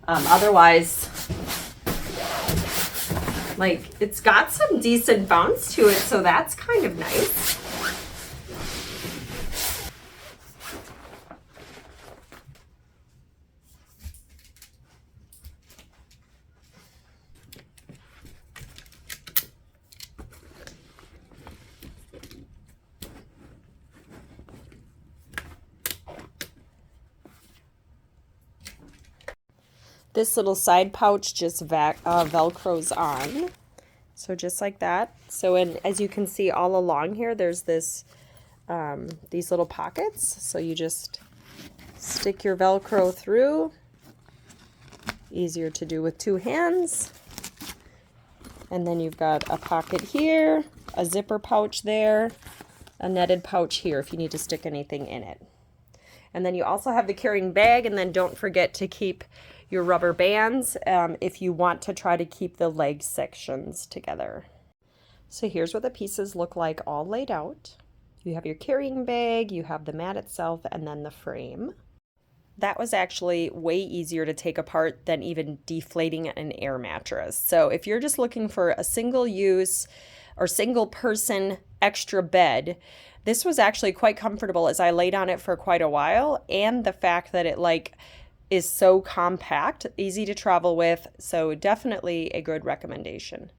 Otherwise, like, it's got some decent bounce to it, so that's kind of nice. This little side pouch just velcros on. So just like that. So as you can see all along here, there's this these little pockets. So you just stick your Velcro through. Easier to do with two hands. And then you've got a pocket here, a zipper pouch there, a netted pouch here if you need to stick anything in it. And then you also have the carrying bag, and then don't forget to keep your rubber bands if you want to try to keep the leg sections together. So here's what the pieces look like all laid out. You have your carrying bag, you have the mat itself, and then the frame. That was actually way easier to take apart than even deflating an air mattress. So if you're just looking for a single use or single person extra bed, this was actually quite comfortable as I laid on it for quite a while, and the fact that it is so compact, easy to travel with, so definitely a good recommendation.